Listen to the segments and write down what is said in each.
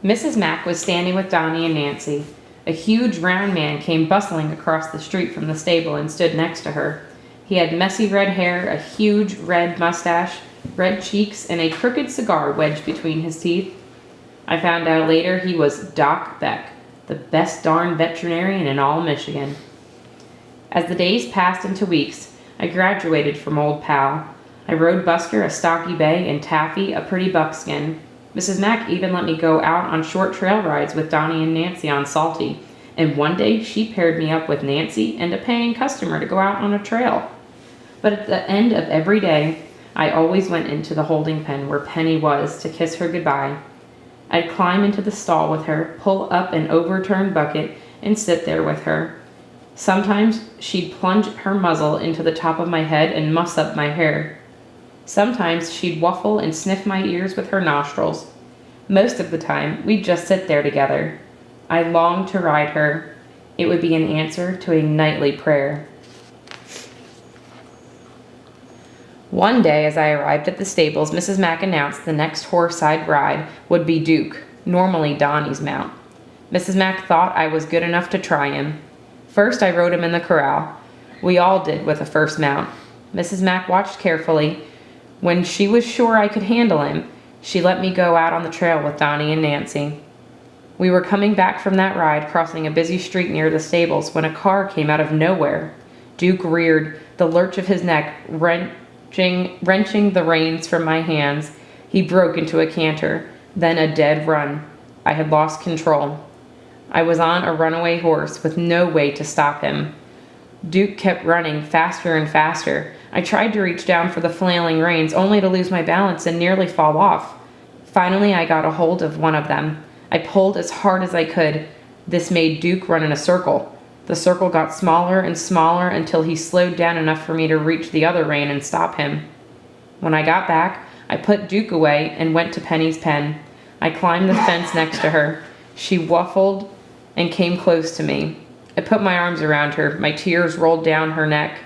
Mrs. Mack was standing with Donnie and Nancy. A huge round man came bustling across the street from the stable and stood next to her. He had messy red hair, a huge red mustache, red cheeks, and a crooked cigar wedged between his teeth. I found out later he was Doc Beck, the best darn veterinarian in all Michigan. As the days passed into weeks, I graduated from Old Pal. I rode Buster, a stocky bay, and Taffy, a pretty buckskin. Mrs. Mack even let me go out on short trail rides with Donnie and Nancy on Salty, and one day she paired me up with Nancy and a paying customer to go out on a trail. But at the end of every day, I always went into the holding pen where Penny was to kiss her goodbye. I'd climb into the stall with her, pull up an overturned bucket, and sit there with her. Sometimes she'd plunge her muzzle into the top of my head and muss up my hair. Sometimes she'd waffle and sniff my ears with her nostrils. Most of the time, we'd just sit there together. I longed to ride her. It would be an answer to a nightly prayer. One day, as I arrived at the stables, Mrs. Mack announced the next horse I'd ride would be Duke, normally Donnie's mount. Mrs. Mack thought I was good enough to try him. First, I rode him in the corral. We all did with a first mount. Mrs. Mack watched carefully. When she was sure I could handle him, she let me go out on the trail with Donnie and Nancy. We were coming back from that ride, crossing a busy street near the stables, when a car came out of nowhere. Duke reared, the lurch of his neck wrenching the reins from my hands. He broke into a canter, then a dead run. I had lost control. I was on a runaway horse with no way to stop him. Duke kept running faster and faster. I tried to reach down for the flailing reins, only to lose my balance and nearly fall off. Finally, I got a hold of one of them. I pulled as hard as I could. This made Duke run in a circle. The circle got smaller and smaller until he slowed down enough for me to reach the other rein and stop him. When I got back, I put Duke away and went to Penny's pen. I climbed the fence next to her. She waffled and came close to me. I put my arms around her. My tears rolled down her neck.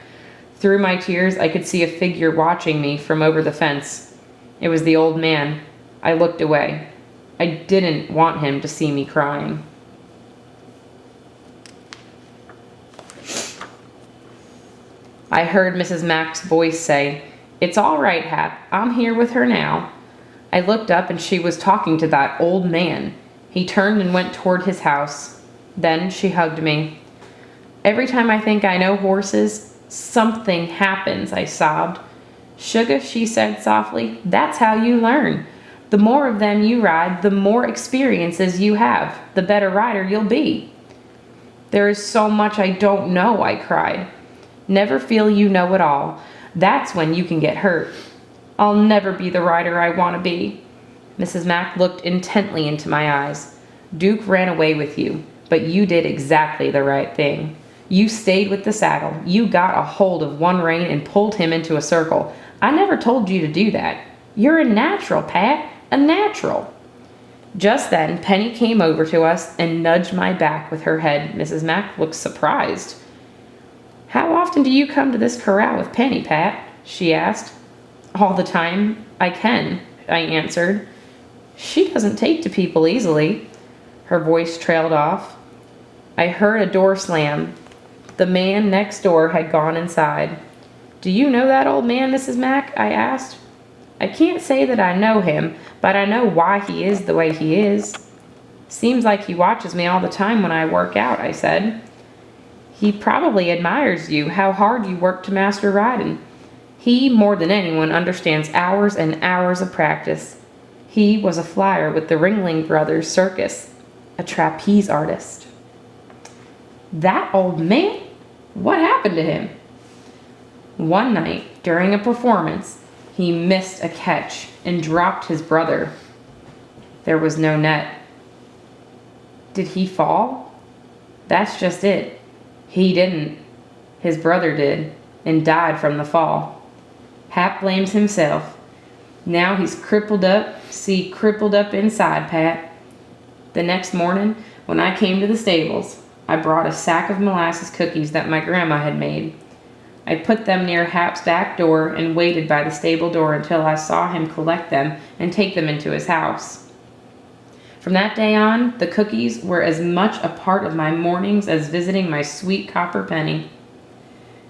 Through my tears, I could see a figure watching me from over the fence. It was the old man. I looked away. I didn't want him to see me crying. I heard Mrs. Mack's voice say, "It's all right, Hap. I'm here with her now." I looked up and she was talking to that old man. He turned and went toward his house. Then she hugged me. "Every time I think I know horses, something happens," I sobbed. "Sugar," she said softly, "that's how you learn. The more of them you ride, the more experiences you have, the better rider you'll be." "There is so much I don't know," I cried. "Never feel you know it all. That's when you can get hurt." "I'll never be the rider I want to be." Mrs. Mack looked intently into my eyes. "Duke ran away with you, but you did exactly the right thing. You stayed with the saddle. You got a hold of one rein and pulled him into a circle. I never told you to do that. You're a natural, Pat, a natural." Just then, Penny came over to us and nudged my back with her head. Mrs. Mack looked surprised. "How often do you come to this corral with Penny, Pat?" she asked. "All the time I can," I answered. "She doesn't take to people easily." Her voice trailed off. I heard a door slam. The man next door had gone inside. "Do you know that old man, Mrs. Mack?" I asked. "I can't say that I know him, but I know why he is the way he is." "Seems like he watches me all the time when I work out," I said. "He probably admires you, how hard you work to master riding. He, more than anyone, understands hours and hours of practice. He was a flyer with the Ringling Brothers Circus, a trapeze artist." "That old man? What happened to him?" "One night, during a performance, he missed a catch and dropped his brother. There was no net." "Did he fall?" "That's just it. He didn't. His brother did, and died from the fall. Hap blames himself. Now he's crippled up, crippled up inside, Pat." The next morning, when I came to the stables, I brought a sack of molasses cookies that my grandma had made. I put them near Hap's back door and waited by the stable door until I saw him collect them and take them into his house. From that day on, the cookies were as much a part of my mornings as visiting my sweet copper penny.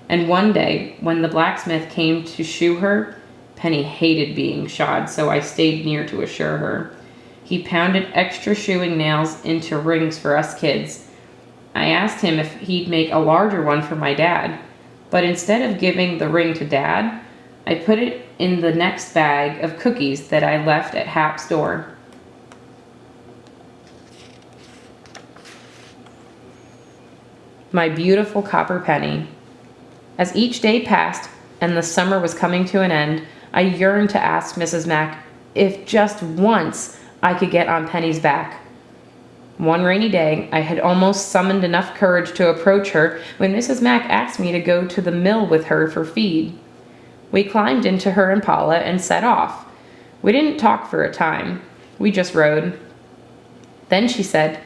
And one day, when the blacksmith came to shoe her, Penny hated being shod, so I stayed near to assure her. He pounded extra shoeing nails into rings for us kids. I asked him if he'd make a larger one for my dad, but instead of giving the ring to Dad, I put it in the next bag of cookies that I left at Hap's door. My beautiful copper penny. As each day passed and the summer was coming to an end, I yearned to ask Mrs. Mack if just once I could get on Penny's back. One rainy day, I had almost summoned enough courage to approach her when Mrs. Mack asked me to go to the mill with her for feed. We climbed into her Impala and set off. We didn't talk for a time. We just rode. Then she said,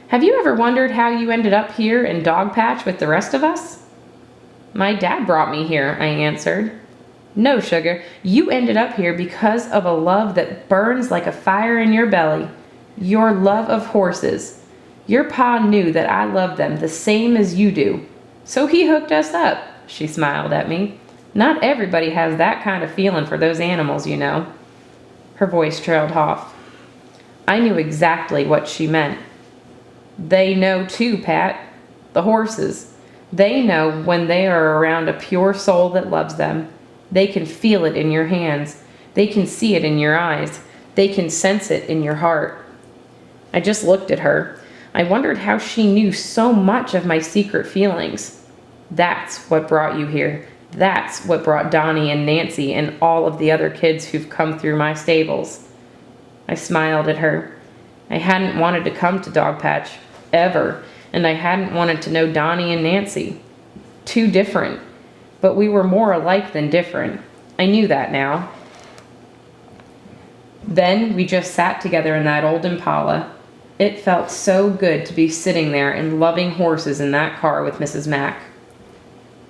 "Have you ever wondered how you ended up here in Dogpatch with the rest of us?" "My dad brought me here," I answered. "No, sugar, you ended up here because of a love that burns like a fire in your belly. Your love of horses. Your pa knew that I loved them the same as you do. So he hooked us up," she smiled at me. "Not everybody has that kind of feeling for those animals, you know." Her voice trailed off. I knew exactly what she meant. They know too, Pat. The horses. They know when they are around a pure soul that loves them. They can feel it in your hands. They can see it in your eyes. They can sense it in your heart. I just looked at her. I wondered how she knew so much of my secret feelings. That's what brought you here. That's what brought Donnie and Nancy and all of the other kids who've come through my stables. I smiled at her. I hadn't wanted to come to Dogpatch, ever, and I hadn't wanted to know Donnie and Nancy. Too different. But we were more alike than different. I knew that now. Then we just sat together in that old Impala. It felt so good to be sitting there and loving horses in that car with Mrs. Mack.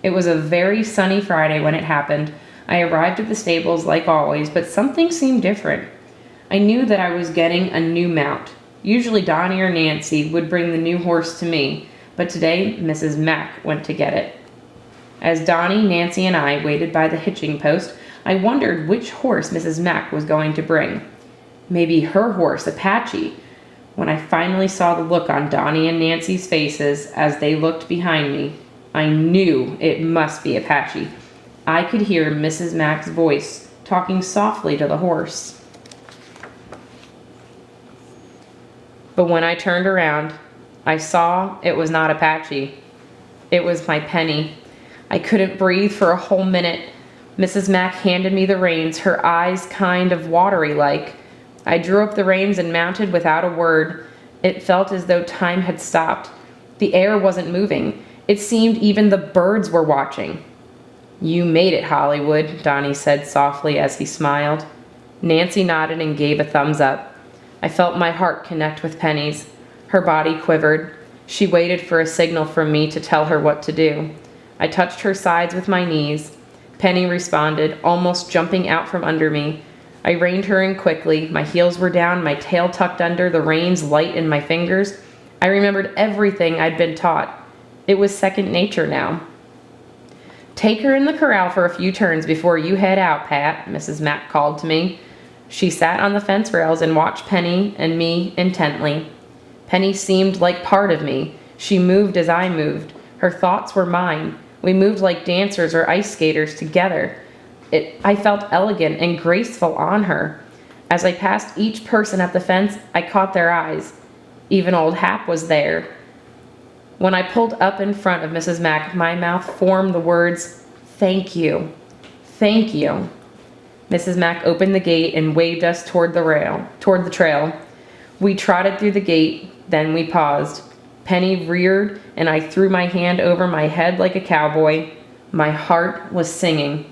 It was a very sunny Friday when it happened. I arrived at the stables like always, but something seemed different. I knew that I was getting a new mount. Usually Donnie or Nancy would bring the new horse to me, but today Mrs. Mack went to get it. As Donnie, Nancy, and I waited by the hitching post, I wondered which horse Mrs. Mack was going to bring. Maybe her horse, Apache. When I finally saw the look on Donnie and Nancy's faces as they looked behind me, I knew it must be Apache. I could hear Mrs. Mack's voice talking softly to the horse. But when I turned around, I saw it was not Apache. It was my Penny. I couldn't breathe for a whole minute. Mrs. Mack handed me the reins, her eyes kind of watery like. I drew up the reins and mounted without a word. It felt as though time had stopped. The air wasn't moving. It seemed even the birds were watching. "You made it, Hollywood," Donnie said softly as he smiled. Nancy nodded and gave a thumbs up. I felt my heart connect with Penny's. Her body quivered. She waited for a signal from me to tell her what to do. I touched her sides with my knees. Penny responded, almost jumping out from under me. I reined her in quickly. My heels were down, my tail tucked under, the reins light in my fingers. I remembered everything I'd been taught. It was second nature now. "Take her in the corral for a few turns before you head out, Pat," Mrs. Mack called to me. She sat on the fence rails and watched Penny and me intently. Penny seemed like part of me. She moved as I moved. Her thoughts were mine. We moved like dancers or ice skaters together. I felt elegant and graceful on her. As I passed each person at the fence, I caught their eyes. Even old Hap was there. When I pulled up in front of Mrs. Mack, my mouth formed the words, "Thank you. Thank you." Mrs. Mack opened the gate and waved us toward the trail. We trotted through the gate, then we paused. Penny reared, and I threw my hand over my head like a cowboy. My heart was singing.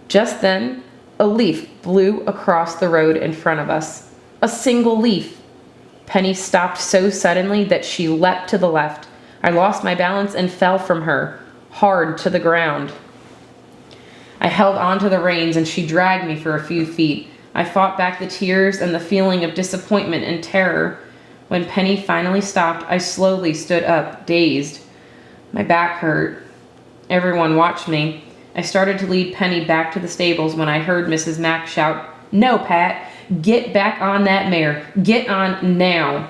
Just then, a leaf blew across the road in front of us. A single leaf. Penny stopped so suddenly that she leapt to the left. I lost my balance and fell from her, hard to the ground. I held onto the reins and she dragged me for a few feet. I fought back the tears and the feeling of disappointment and terror. When Penny finally stopped, I slowly stood up, dazed. My back hurt. Everyone watched me. I started to lead Penny back to the stables when I heard Mrs. Mack shout, "No, Pat! Get back on that mare! Get on now!"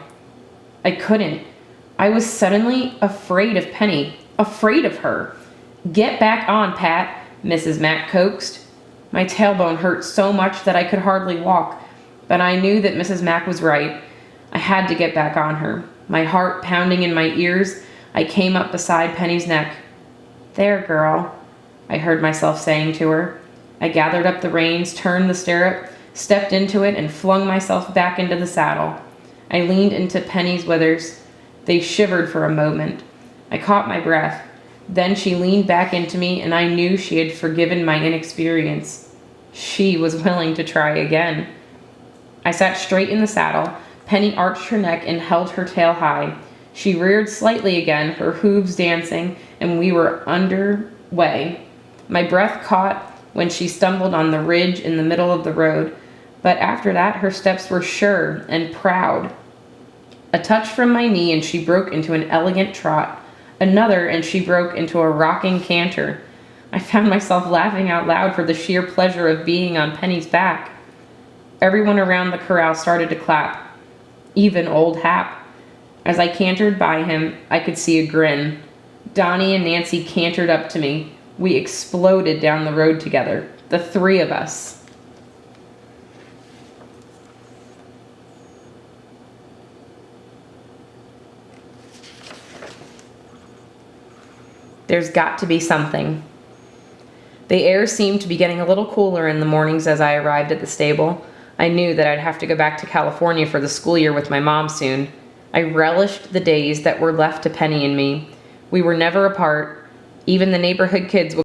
I couldn't. I was suddenly afraid of Penny. Afraid of her. "Get back on, Pat," Mrs. Mack coaxed. My tailbone hurt so much that I could hardly walk, but I knew that Mrs. Mack was right. I had to get back on her. My heart pounding in my ears, I came up beside Penny's neck. "There, girl," I heard myself saying to her. I gathered up the reins, turned the stirrup, stepped into it, and flung myself back into the saddle. I leaned into Penny's withers. They shivered for a moment. I caught my breath. Then she leaned back into me, and I knew she had forgiven my inexperience. She was willing to try again. I sat straight in the saddle. Penny arched her neck and held her tail high. She reared slightly again, her hooves dancing, and we were underway. My breath caught when she stumbled on the ridge in the middle of the road, but after that her steps were sure and proud. A touch from my knee and she broke into an elegant trot. Another and she broke into a rocking canter. I found myself laughing out loud for the sheer pleasure of being on Penny's back. Everyone around the corral started to clap, even old Hap. As I cantered by him, I could see a grin. Donnie and Nancy cantered up to me. We exploded down the road together, the three of us. There's got to be something. The air seemed to be getting a little cooler in the mornings as I arrived at the stable. I knew that I'd have to go back to California for the school year with my mom soon. I relished the days that were left to Penny and me. We were never apart. Even the neighborhood kids would